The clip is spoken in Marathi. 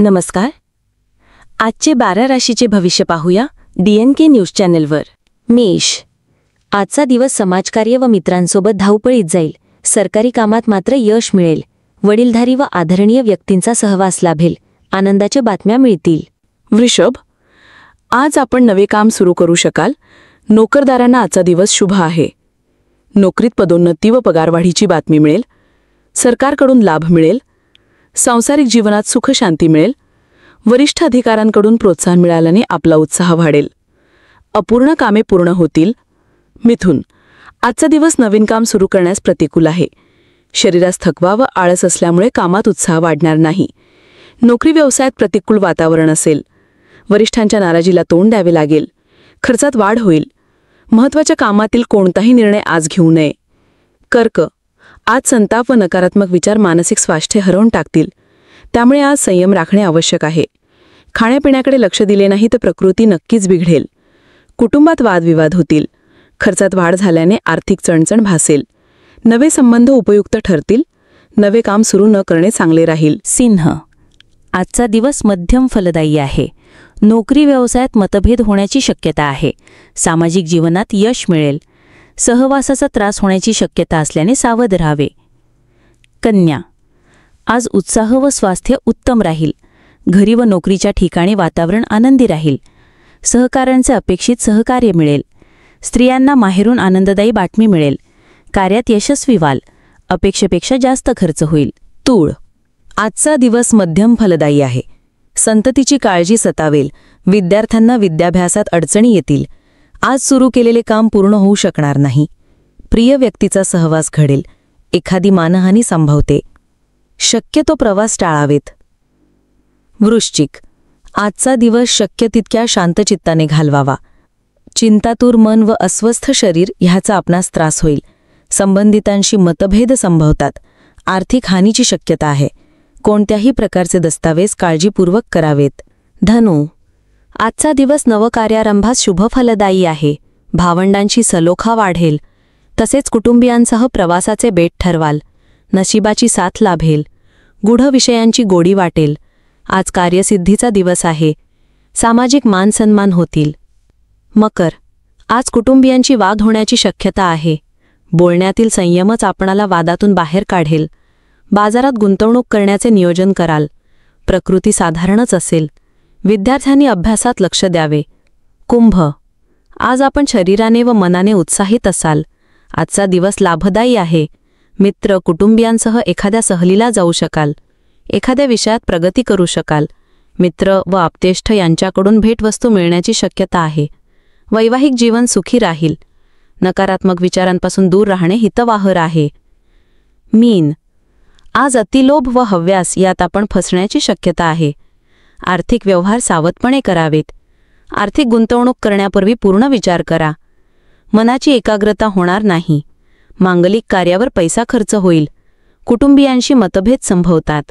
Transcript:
नमस्कार. आजचे 12 राशीचे भविष्य पाहूया DNK न्यूज चॅनलवर. मेष. आजचा दिवस समाजकार्य व मित्रांसोबत धावपळीत जाईल. सरकारी कामात मात्र यश मिळेल. वडीलधारी व आदरणीय व्यक्तींचा सहवास लाभेल. आनंदाच्या बातम्या मिळतील. वृषभ. आज आपण नवे काम सुरू करू शकाल. नोकरदारांना आजचा दिवस शुभ आहे. नोकरीत पदोन्नती व पगारवाढीची बातमी मिळेल. सरकारकडून लाभ मिळेल. सांसारिक जीवनात सुख शांती मिळेल. वरिष्ठ अधिकाऱ्यांकडून प्रोत्साहन मिळाल्याने आपला उत्साह वाढेल. अपूर्ण कामे पूर्ण होतील. मिथुन. आजचा दिवस नवीन काम सुरू करण्यास प्रतिकूल आहे. शरीरास थकवा व आळस असल्यामुळे कामात उत्साह वाढणार नाही. नोकरी व्यवसायात प्रतिकूल वातावरण असेल. वरिष्ठांच्या नाराजीला तोंड द्यावे लागेल. खर्चात वाढ होईल. महत्त्वाच्या कामातील कोणताही निर्णय आज घेऊ नये. कर्क. आज संताप व नकारात्मक विचार मानसिक स्वास्थ्य हरवून टाकतील. त्यामुळे आज संयम राखणे आवश्यक आहे. खाण्यापिण्याकडे लक्ष दिले नाही तर प्रकृती नक्कीच बिघडेल. कुटुंबात वादविवाद होतील. खर्चात वाढ झाल्याने आर्थिक चणचण भासेल. नवे संबंध उपयुक्त ठरतील. नवे काम सुरू न करणे चांगले राहील. सिंह. आजचा दिवस मध्यम फलदायी आहे. नोकरी व्यवसायात मतभेद होण्याची शक्यता आहे. सामाजिक जीवनात यश मिळेल. सहवासाचा त्रास होण्याची शक्यता असल्याने सावध राहावे. कन्या. आज उत्साह व स्वास्थ्य उत्तम राहील. घरी व नोकरीच्या ठिकाणी वातावरण आनंदी राहील. सहकाऱ्यांचे अपेक्षित सहकार्य मिळेल. स्त्रियांना माहेरून आनंददायी बातमी मिळेल. कार्यात यशस्वी व्हाल. अपेक्षेपेक्षा जास्त खर्च होईल. तूळ. आजचा दिवस मध्यम फलदायी आहे. संततीची काळजी सतावेल. विद्यार्थ्यांना विद्याभ्यासात अडचणी येतील. आज सुरू केलेले काम पूर्ण होऊ शकणार नाही. प्रिय व्यक्तीचा सहवास घडेल. एखादी मानहानी संभवते. शक्यतो प्रवास टाळावेत. वृश्चिक. आजचा दिवस शक्य तितक्या शांतचित्ताने घालवावा. चिंतातूर मन व अस्वस्थ शरीर ह्याचा आपणास त्रास होईल. संबंधितांशी मतभेद संभवतात. आर्थिक हानीची शक्यता आहे. कोणत्याही प्रकारचे दस्तावेज काळजीपूर्वक करावेत. धनु. आजचा दिवस नवकार्यारंभास शुभफलदायी आहे. भावंडांची सलोखा वाढेल. तसेच कुटुंबियांसह प्रवासाचे बेट ठरवाल. नशिबाची साथ लाभेल. गूढ विषयांची गोडी वाटेल. आज कार्यसिद्धीचा दिवस आहे. सामाजिक मानसन्मान होतील. मकर. आज कुटुंबियांची वाद होण्याची शक्यता आहे. बोलण्यातील संयमच आपणाला वादातून बाहेर काढेल. बाजारात गुंतवणूक करण्याचे नियोजन कराल. प्रकृती साधारणच असेल. विद्यार्थ्यांनी अभ्यासात लक्ष द्यावे. कुंभ. आज आपण शरीराने व मनाने उत्साहित असाल. आजचा दिवस लाभदायी आहे. मित्र कुटुंबियांसह एखाद्या सहलीला जाऊ शकाल. एखाद्या विषयात प्रगती करू शकाल. मित्र व आप्तेष्ट यांच्याकडून भेटवस्तू मिळण्याची शक्यता आहे. वैवाहिक जीवन सुखी राहील. नकारात्मक विचारांपासून दूर राहणे हितवाहर आहे. मीन. आज अतिलोभ व हव्यास यात आपण फसण्याची शक्यता आहे. आर्थिक व्यवहार सावधपणे करावेत. आर्थिक गुंतवणूक करण्यापूर्वी पूर्ण विचार करा. मनाची एकाग्रता होणार नाही. मांगलिक कार्यावर पैसा खर्च होईल. कुटुंबियांशी मतभेद संभवतात.